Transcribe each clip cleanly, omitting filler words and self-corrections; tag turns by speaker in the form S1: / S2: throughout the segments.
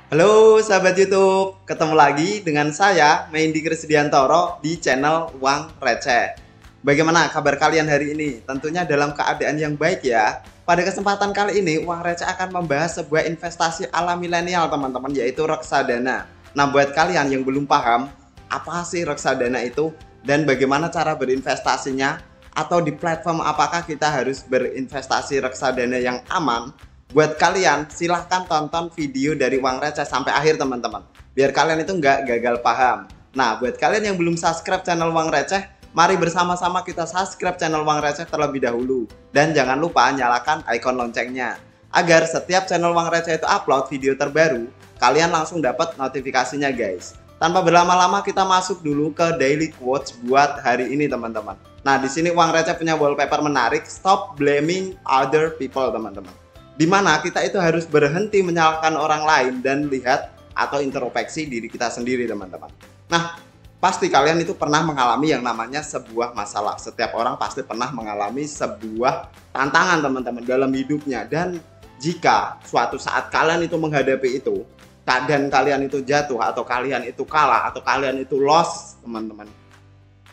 S1: Halo sahabat YouTube, ketemu lagi dengan saya Mendy Krisdiantoro di channel Uang Receh. Bagaimana kabar kalian hari ini? Tentunya dalam keadaan yang baik ya. Pada kesempatan kali ini Uang Receh akan membahas sebuah investasi ala milenial teman-teman, yaitu reksadana. Nah, buat kalian yang belum paham apa sih reksadana itu dan bagaimana cara berinvestasinya, atau di platform apakah kita harus berinvestasi reksadana yang aman, buat kalian silahkan tonton video dari Uang Receh sampai akhir teman-teman, biar kalian itu nggak gagal paham. Nah, buat kalian yang belum subscribe channel Uang Receh, mari bersama-sama kita subscribe channel Uang Receh terlebih dahulu. Dan jangan lupa nyalakan icon loncengnya, agar setiap channel Uang Receh itu upload video terbaru, kalian langsung dapat notifikasinya guys. Tanpa berlama-lama kita masuk dulu ke daily quotes buat hari ini teman-teman. Nah, di sini Uang Receh punya wallpaper menarik, stop blaming other people teman-teman, dimana kita itu harus berhenti menyalahkan orang lain dan lihat atau introspeksi diri kita sendiri teman-teman. Nah, pasti kalian itu pernah mengalami yang namanya sebuah masalah. Setiap orang pasti pernah mengalami sebuah tantangan teman-teman dalam hidupnya. Dan jika suatu saat kalian itu menghadapi itu, dan kalian itu jatuh, atau kalian itu kalah, atau kalian itu lost teman-teman,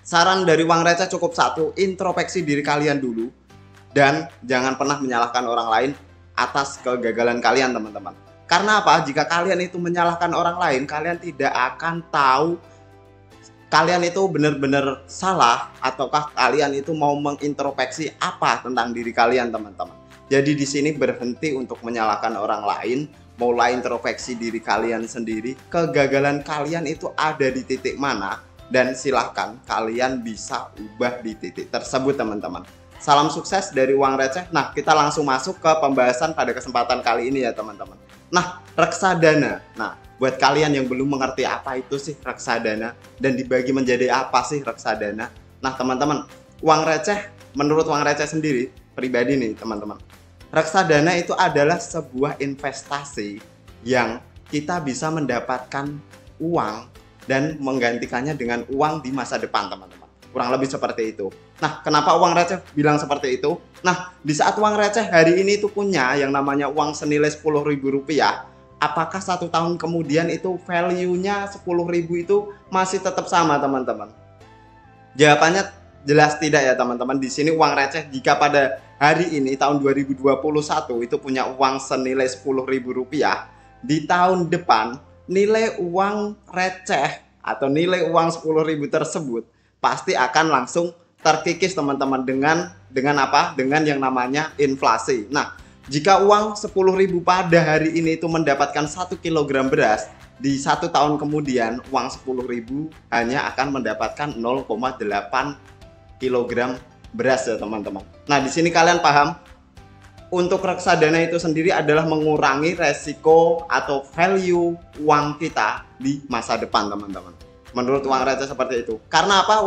S1: saran dari Uang Receh cukup satu: introspeksi diri kalian dulu dan jangan pernah menyalahkan orang lain atas kegagalan kalian teman-teman. Karena apa? Jika kalian itu menyalahkan orang lain, kalian tidak akan tahu kalian itu benar-benar salah ataukah kalian itu mau mengintrospeksi apa tentang diri kalian teman-teman. Jadi di sini berhenti untuk menyalahkan orang lain, mulai introspeksi diri kalian sendiri. Kegagalan kalian itu ada di titik mana, dan silahkan kalian bisa ubah di titik tersebut teman-teman. Salam sukses dari Uang Receh. Nah, kita langsung masuk ke pembahasan pada kesempatan kali ini ya teman-teman. Nah, reksadana. Nah, buat kalian yang belum mengerti apa itu sih reksadana dan dibagi menjadi apa sih reksadana. Nah, teman-teman, Uang Receh, menurut Uang Receh sendiri, pribadi nih teman-teman, reksadana itu adalah sebuah investasi yang kita bisa mendapatkan uang dan menggantikannya dengan uang di masa depan teman-teman. Kurang lebih seperti itu. Nah, kenapa Uang Receh bilang seperti itu? Nah, di saat Uang Receh hari ini itu punya yang namanya uang senilai Rp10.000, apakah 1 tahun kemudian itu value-nya 10.000 itu masih tetap sama teman-teman? Jawabannya jelas tidak ya teman-teman. Di sini Uang Receh jika pada hari ini tahun 2021 itu punya uang senilai Rp10.000, di tahun depan nilai uang receh atau nilai uang 10.000 tersebut pasti akan langsung terkikis teman-teman dengan apa? Dengan yang namanya inflasi. Nah, jika uang 10.000 pada hari ini itu mendapatkan 1 kg beras, di 1 tahun kemudian uang 10.000 hanya akan mendapatkan 0,8 kg beras ya teman-teman. Nah, di sini kalian paham, untuk reksadana itu sendiri adalah mengurangi resiko atau value uang kita di masa depan teman-teman. Menurut Uang Receh seperti itu. Karena apa?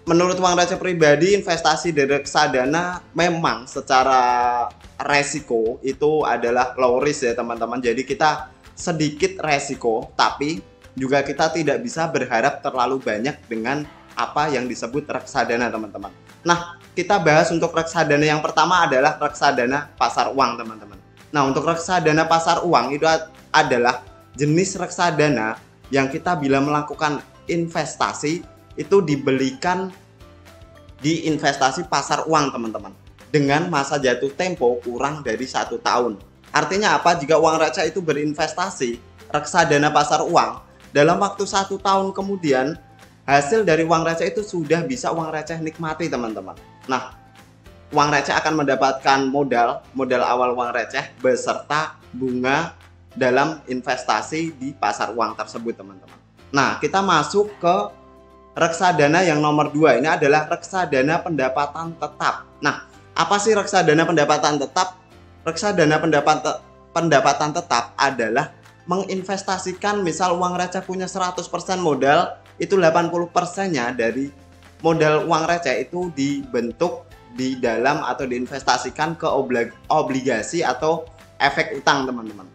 S1: Menurut Uang Receh pribadi, investasi di reksadana memang secara resiko itu adalah low risk ya teman-teman. Jadi kita sedikit resiko, tapi juga kita tidak bisa berharap terlalu banyak dengan apa yang disebut reksadana teman-teman. Nah, kita bahas untuk reksadana yang pertama adalah reksadana pasar uang teman-teman. Nah, untuk reksadana pasar uang itu adalah jenis reksadana yang kita bila melakukan investasi itu dibelikan di investasi pasar uang teman-teman, dengan masa jatuh tempo kurang dari 1 tahun. Artinya apa? Jika Uang Receh itu berinvestasi reksadana pasar uang, dalam waktu 1 tahun kemudian hasil dari Uang Receh itu sudah bisa Uang Receh nikmati teman-teman. Nah, Uang Receh akan mendapatkan modal awal Uang Receh beserta bunga dalam investasi di pasar uang tersebut teman-teman. Nah, kita masuk ke reksadana yang nomor 2. Ini adalah reksadana pendapatan tetap. Nah, apa sih reksadana pendapatan tetap? Reksadana pendapatan tetap adalah menginvestasikan, misal Uang Receh punya 100% modal, itu 80%-nya dari modal Uang Receh itu dibentuk di dalam atau diinvestasikan ke obligasi atau efek utang teman-teman.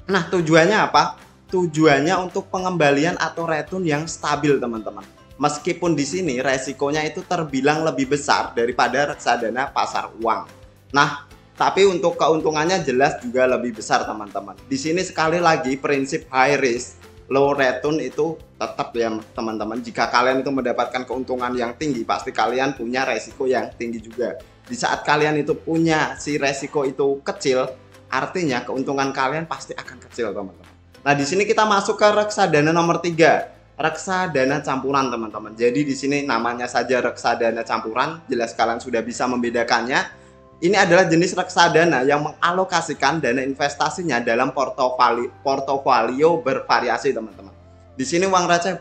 S1: Nah, tujuannya apa? Tujuannya untuk pengembalian atau return yang stabil teman-teman. Meskipun di sini resikonya itu terbilang lebih besar daripada reksadana pasar uang. Nah, Tapi untuk keuntungannya jelas juga lebih besar teman-teman. Di sini sekali lagi prinsip high risk low return itu tetap ya teman-teman. Jika kalian itu mendapatkan keuntungan yang tinggi, pasti kalian punya resiko yang tinggi juga. Di saat kalian itu punya si resiko itu kecil, artinya keuntungan kalian pasti akan kecil teman-teman. Nah di sini kita masuk ke reksadana nomor 3, reksadana campuran teman-teman. Jadi di sini namanya saja reksadana campuran, jelas kalian sudah bisa membedakannya. Ini adalah jenis reksadana yang mengalokasikan dana investasinya dalam portofolio bervariasi teman-teman. Di sini Uang Receh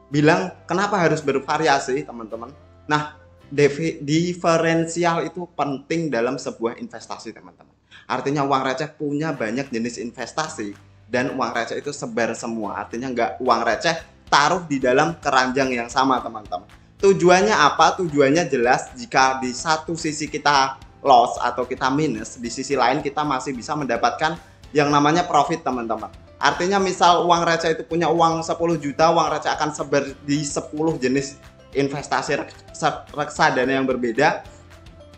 S1: bilang kenapa harus bervariasi teman-teman. Nah, diferensial itu penting dalam sebuah investasi teman-teman. Artinya Uang Receh punya banyak jenis investasi dan Uang Receh itu sebar semua. Artinya nggak Uang Receh taruh di dalam keranjang yang sama teman-teman. Tujuannya apa? Tujuannya jelas, jika di satu sisi kita loss atau kita minus, di sisi lain kita masih bisa mendapatkan yang namanya profit teman-teman. Artinya misal Uang Receh itu punya uang 10 juta, Uang Receh akan sebar di 10 jenis investasi reksadana yang berbeda.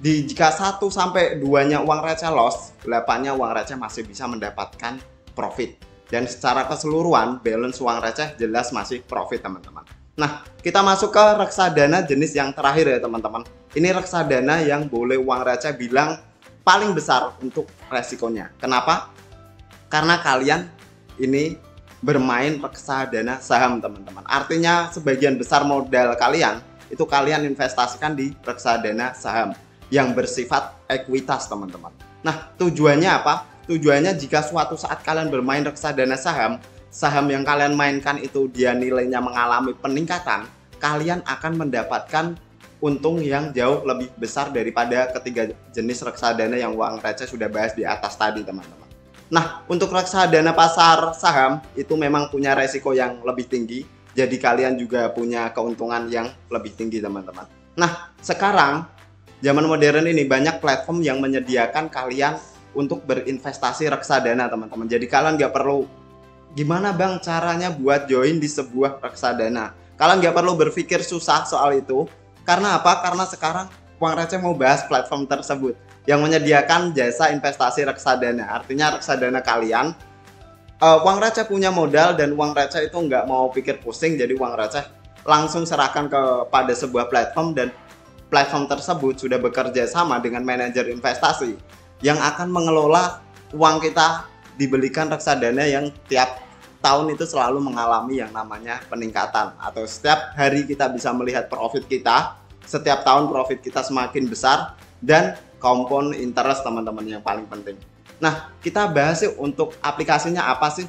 S1: Jika 1 sampai 2-nya Uang Receh loss, 8-nya Uang Receh masih bisa mendapatkan profit. Dan secara keseluruhan balance Uang Receh jelas masih profit teman-teman. Nah, kita masuk ke reksadana jenis yang terakhir ya teman-teman. Ini reksadana yang boleh Uang Receh bilang paling besar untuk resikonya. Kenapa? Karena kalian ini bermain reksadana saham teman-teman. Artinya sebagian besar modal kalian itu kalian investasikan di reksadana saham yang bersifat ekuitas teman-teman. Nah, tujuannya apa? Tujuannya jika suatu saat kalian bermain reksadana saham, saham yang kalian mainkan itu dia nilainya mengalami peningkatan, kalian akan mendapatkan untung yang jauh lebih besar daripada ketiga jenis reksadana yang Uang Receh sudah bahas di atas tadi teman-teman. Nah, untuk reksadana pasar saham itu memang punya resiko yang lebih tinggi, jadi kalian juga punya keuntungan yang lebih tinggi teman-teman. Nah, sekarang zaman modern ini banyak platform yang menyediakan kalian untuk berinvestasi reksadana teman-teman. Jadi kalian nggak perlu gimana bang caranya buat join di sebuah reksadana. Kalian nggak perlu berpikir susah soal itu. Karena apa? Karena sekarang Uang Receh mau bahas platform tersebut yang menyediakan jasa investasi reksadana. Artinya reksadana kalian, Uang Receh punya modal dan Uang Receh itu nggak mau pikir pusing. Jadi Uang Receh langsung serahkan kepada sebuah platform dan platform tersebut sudah bekerja sama dengan manajer investasi yang akan mengelola uang kita dibelikan reksadana yang tiap tahun itu selalu mengalami yang namanya peningkatan, atau setiap hari kita bisa melihat profit kita, setiap tahun profit kita semakin besar, dan compound interest teman-teman yang paling penting. Nah, kita bahas yuk untuk aplikasinya apa sih.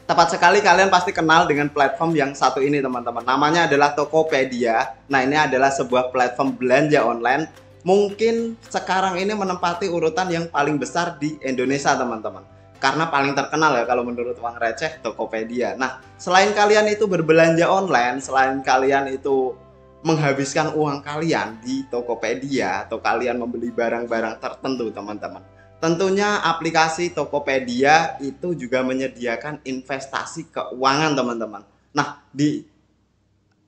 S1: Tepat sekali kalian pasti kenal dengan platform yang satu ini teman-teman, namanya adalah Tokopedia. Nah, ini adalah sebuah platform belanja online, mungkin sekarang ini menempati urutan yang paling besar di Indonesia teman-teman, karena paling terkenal ya kalau menurut Uang Receh, Tokopedia. Nah, selain kalian itu berbelanja online, selain kalian itu menghabiskan uang kalian di Tokopedia atau kalian membeli barang-barang tertentu teman-teman, tentunya aplikasi Tokopedia itu juga menyediakan investasi keuangan teman-teman. Nah, di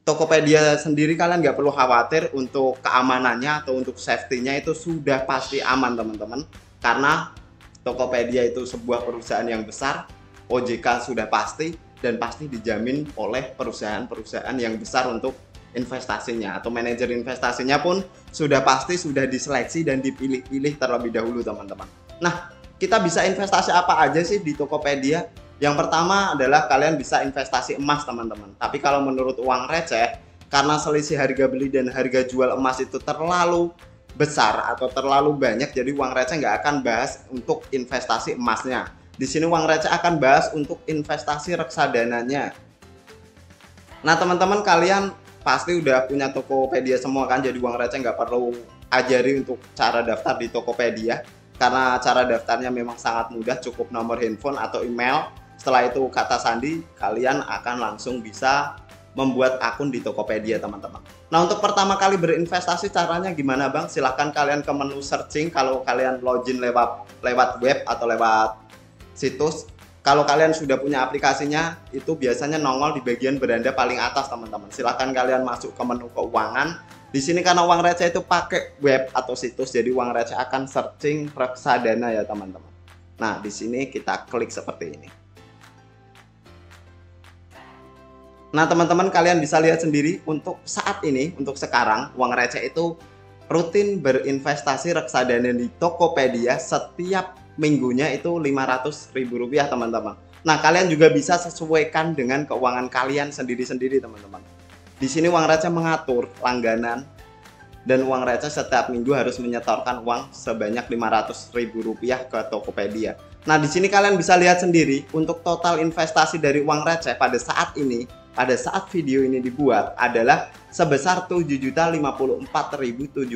S1: Tokopedia sendiri kalian nggak perlu khawatir untuk keamanannya atau untuk safety-nya, itu sudah pasti aman teman-teman, karena Tokopedia itu sebuah perusahaan yang besar, OJK sudah pasti, dan pasti dijamin oleh perusahaan-perusahaan yang besar untuk investasinya, atau manajer investasinya pun sudah pasti sudah diseleksi dan dipilih-pilih terlebih dahulu teman-teman. Nah, kita bisa investasi apa aja sih di Tokopedia? Yang pertama adalah kalian bisa investasi emas teman-teman. Tapi kalau menurut Uang Receh, karena selisih harga beli dan harga jual emas itu terlalu besar atau terlalu banyak, jadi Uang Receh nggak akan bahas untuk investasi emasnya. Di sini Uang Receh akan bahas untuk investasi reksadananya. Nah teman-teman, kalian pasti udah punya Tokopedia semua kan, jadi Uang Receh nggak perlu ajari untuk cara daftar di Tokopedia, karena cara daftarnya memang sangat mudah, cukup nomor handphone atau email. Setelah itu kata sandi, kalian akan langsung bisa membuat akun di Tokopedia teman-teman. Nah, untuk pertama kali berinvestasi caranya gimana bang? Silahkan kalian ke menu searching kalau kalian login lewat web atau lewat situs. Kalau kalian sudah punya aplikasinya, itu biasanya nongol di bagian beranda paling atas teman-teman. Silahkan kalian masuk ke menu keuangan, Di sini karena uang receh itu pakai web atau situs, jadi uang receh akan searching reksadana ya teman-teman. Nah, di sini kita klik seperti ini. Nah, teman-teman kalian bisa lihat sendiri untuk saat ini, untuk sekarang, uang receh itu rutin berinvestasi reksadana di Tokopedia setiap minggunya itu Rp500.000 teman-teman. Nah, kalian juga bisa sesuaikan dengan keuangan kalian sendiri-sendiri teman-teman. Di sini uang receh mengatur langganan dan uang receh setiap minggu harus menyetorkan uang sebanyak Rp500.000 ke Tokopedia. Nah, di sini kalian bisa lihat sendiri untuk total investasi dari uang receh pada saat ini, pada saat video ini dibuat adalah sebesar Rp7.054.017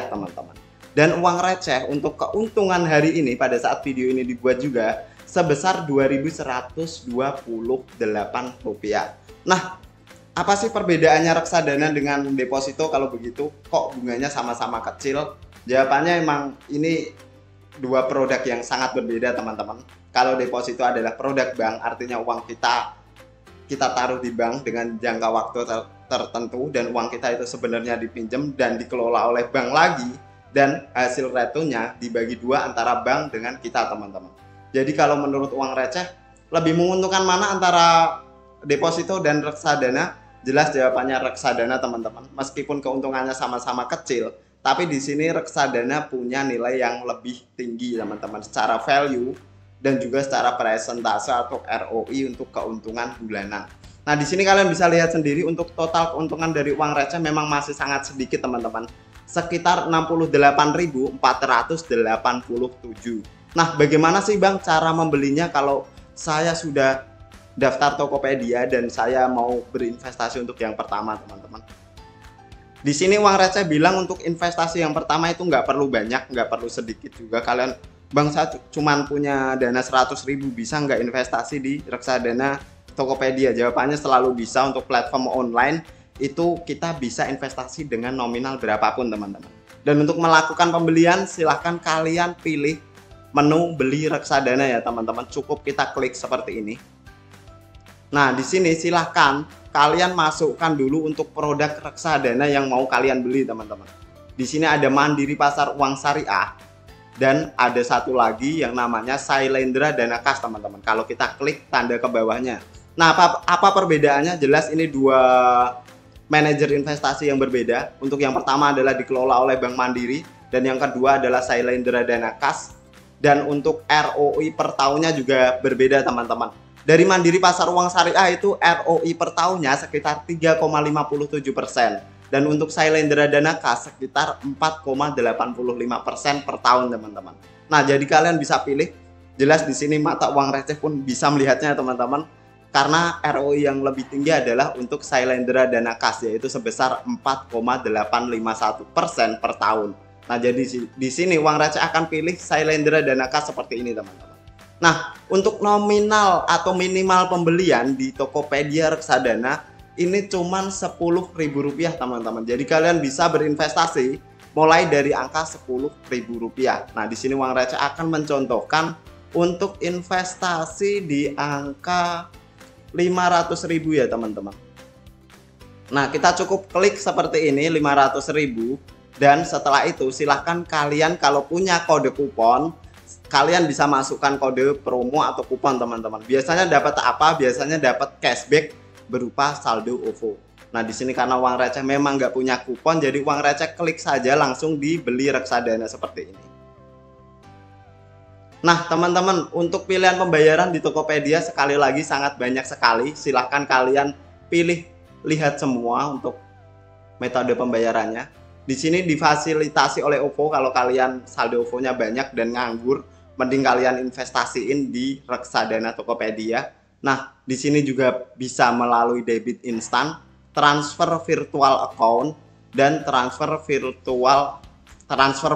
S1: teman-teman. Dan uang receh untuk keuntungan hari ini pada saat video ini dibuat juga sebesar Rp2.128. Nah, apa sih perbedaannya reksadana dengan deposito kalau begitu? Kok bunganya sama-sama kecil? Jawabannya emang ini dua produk yang sangat berbeda teman-teman. Kalau deposito adalah produk bank, artinya uang kita taruh di bank dengan jangka waktu tertentu dan uang kita itu sebenarnya dipinjam dan dikelola oleh bank lagi, dan hasil return-nya dibagi dua antara bank dengan kita teman-teman. Jadi kalau menurut uang receh lebih menguntungkan mana antara deposito dan reksadana? Jelas jawabannya reksadana teman-teman. Meskipun keuntungannya sama-sama kecil, tapi di sini reksadana punya nilai yang lebih tinggi teman-teman secara value dan juga secara persentase atau ROI untuk keuntungan bulanan. Nah, di sini kalian bisa lihat sendiri untuk total keuntungan dari uang receh memang masih sangat sedikit teman-teman. Sekitar 68.487. Nah, bagaimana sih Bang cara membelinya kalau saya sudah daftar Tokopedia dan saya mau berinvestasi untuk yang pertama teman-teman? Di sini uang receh bilang untuk investasi yang pertama itu nggak perlu banyak, nggak perlu sedikit juga. Kalian, Bang saya cuman punya dana 100.000, bisa nggak investasi di reksadana Tokopedia? Jawabannya selalu bisa. Untuk platform online itu kita bisa investasi dengan nominal berapapun teman-teman. Dan untuk melakukan pembelian silahkan kalian pilih menu beli reksadana ya teman-teman. Cukup kita klik seperti ini. Nah, di sini silahkan kalian masukkan dulu untuk produk reksadana yang mau kalian beli teman-teman. Di sini ada Mandiri Pasar Uang Syariah dan ada satu lagi yang namanya Sailendra Dana Kas teman-teman. Kalau kita klik tanda ke bawahnya. Nah, apa perbedaannya? Jelas ini dua manajer investasi yang berbeda. Untuk yang pertama adalah dikelola oleh Bank Mandiri dan yang kedua adalah Sailendra Dana Kas. Dan untuk ROI per tahunnya juga berbeda teman-teman. Dari Mandiri Pasar Uang Syariah itu ROI per tahunnya sekitar 3,57%. Dan untuk Sailendra Dana Kas sekitar 4,85% per tahun teman-teman. Nah, jadi kalian bisa pilih. Jelas di sini mata uang receh pun bisa melihatnya teman-teman. Karena ROI yang lebih tinggi adalah untuk Sailendra Dana Kas, yaitu sebesar 4,851% per tahun. Nah, jadi di sini uang receh akan pilih Sailendra Dana Kas seperti ini teman-teman. Nah, untuk nominal atau minimal pembelian di Tokopedia reksadana ini cuman Rp10.000 teman-teman. Jadi kalian bisa berinvestasi mulai dari angka Rp10.000. Nah, di sini uang receh akan mencontohkan untuk investasi di angka Rp500.000 ya teman-teman. Nah, kita cukup klik seperti ini Rp500.000 dan setelah itu silahkan kalian kalau punya kode kupon kalian bisa masukkan kode promo atau kupon teman-teman. Biasanya dapat apa? Biasanya dapat cashback berupa saldo OVO. Nah, di sini karena uang receh memang nggak punya kupon, jadi uang receh klik saja langsung dibeli reksadana seperti ini. Nah, teman-teman, untuk pilihan pembayaran di Tokopedia sekali lagi sangat banyak sekali. Silahkan kalian pilih, lihat semua untuk metode pembayarannya. Di sini difasilitasi oleh OVO. Kalau kalian saldo OVO-nya banyak dan nganggur, mending kalian investasiin di reksadana Tokopedia. Nah, di sini juga bisa melalui debit instan, transfer virtual account, dan transfer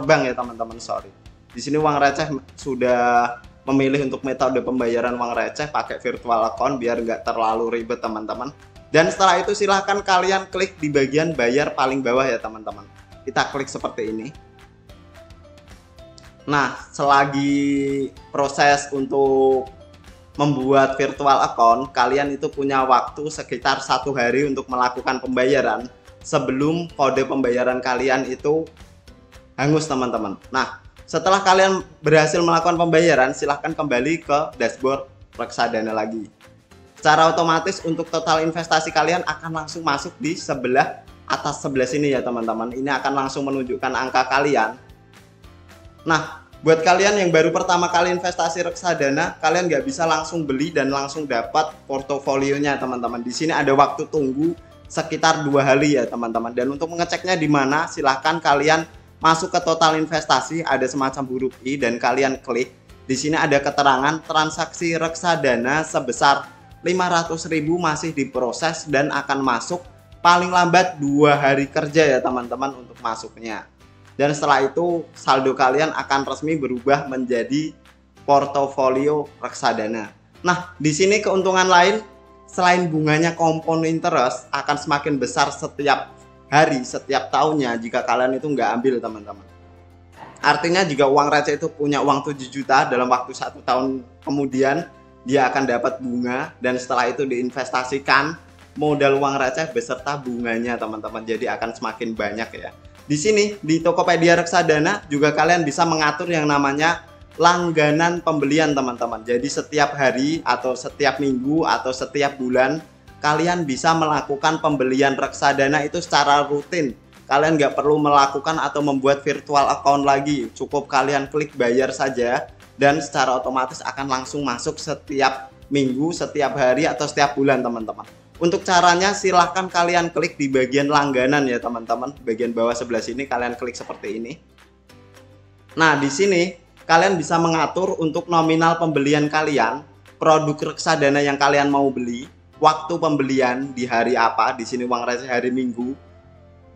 S1: bank ya teman-teman. Sorry. Di sini uang receh sudah memilih untuk metode pembayaran uang receh pakai virtual account biar nggak terlalu ribet teman-teman. Dan setelah itu silahkan kalian klik di bagian bayar paling bawah ya teman-teman. Kita klik seperti ini. Nah, selagi proses untuk membuat virtual account, kalian itu punya waktu sekitar 1 hari untuk melakukan pembayaran. sebelum kode pembayaran kalian itu hangus teman-teman. Nah, setelah kalian berhasil melakukan pembayaran, silahkan kembali ke dashboard reksadana lagi. Secara otomatis untuk total investasi kalian akan langsung masuk di sebelah atas sebelah sini ya teman-teman. Ini akan langsung menunjukkan angka kalian. Nah, buat kalian yang baru pertama kali investasi reksadana, kalian nggak bisa langsung beli dan langsung dapat portofolionya teman-teman. Di sini ada waktu tunggu sekitar 2 hari ya teman-teman. Dan untuk mengeceknya di mana, silahkan kalian masuk ke total investasi, ada semacam huruf I dan kalian klik. Di sini ada keterangan transaksi reksadana sebesar 500.000 masih diproses dan akan masuk paling lambat 2 hari kerja ya teman-teman untuk masuknya. Dan setelah itu saldo kalian akan resmi berubah menjadi portofolio reksadana. Nah, di sini keuntungan lain selain bunganya compound interest akan semakin besar setiap hari, setiap tahunnya jika kalian itu nggak ambil teman-teman. Artinya jika uang receh itu punya uang 7 juta dalam waktu 1 tahun kemudian, dia akan dapat bunga dan setelah itu diinvestasikan modal uang receh beserta bunganya teman-teman. Jadi akan semakin banyak ya. Di sini di Tokopedia Reksadana juga kalian bisa mengatur yang namanya langganan pembelian teman-teman. Jadi setiap hari atau setiap minggu atau setiap bulan kalian bisa melakukan pembelian reksadana itu secara rutin. Kalian nggak perlu melakukan atau membuat virtual account lagi. Cukup kalian klik bayar saja dan secara otomatis akan langsung masuk setiap minggu, setiap hari, atau setiap bulan teman-teman. Untuk caranya silahkan kalian klik di bagian langganan ya teman-teman. Bagian bawah sebelah sini kalian klik seperti ini. Nah, di sini kalian bisa mengatur untuk nominal pembelian kalian, produk reksadana yang kalian mau beli, waktu pembelian di hari apa, di sini uang receh hari Minggu,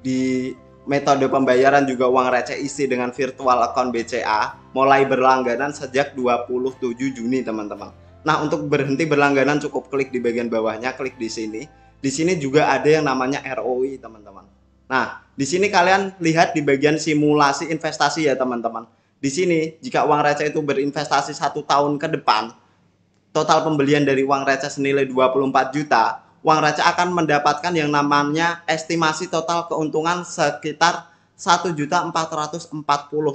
S1: di metode pembayaran juga uang receh isi dengan virtual account BCA, mulai berlangganan sejak 27 Juni teman-teman. Nah, untuk berhenti berlangganan cukup klik di bagian bawahnya, klik di sini. Di sini juga ada yang namanya ROI teman-teman. Nah, di sini kalian lihat di bagian simulasi investasi ya teman-teman. Di sini jika uang receh itu berinvestasi 1 tahun ke depan, total pembelian dari uang receh senilai 24 juta, uang receh akan mendapatkan yang namanya estimasi total keuntungan sekitar 1.440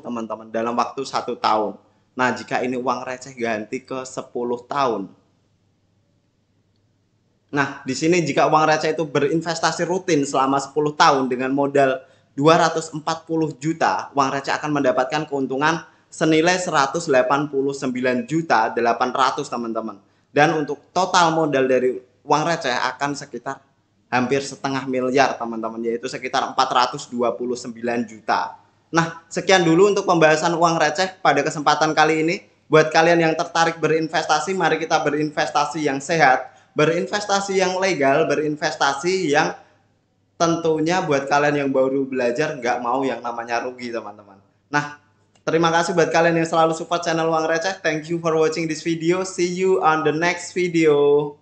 S1: teman-teman dalam waktu 1 tahun. Nah, jika ini uang receh ganti ke 10 tahun. Nah, di sini jika uang receh itu berinvestasi rutin selama 10 tahun dengan modal 240 juta, uang receh akan mendapatkan keuntungan senilai 189 juta 800 teman-teman. Dan untuk total modal dari uang receh akan sekitar hampir setengah miliar teman-teman, yaitu sekitar 429 juta. Nah, sekian dulu untuk pembahasan uang receh pada kesempatan kali ini. Buat kalian yang tertarik berinvestasi, mari kita berinvestasi yang sehat, berinvestasi yang legal, berinvestasi yang tentunya buat kalian yang baru belajar nggak mau yang namanya rugi teman-teman. Nah, terima kasih buat kalian yang selalu support channel Uang Receh. Thank you for watching this video. See you on the next video.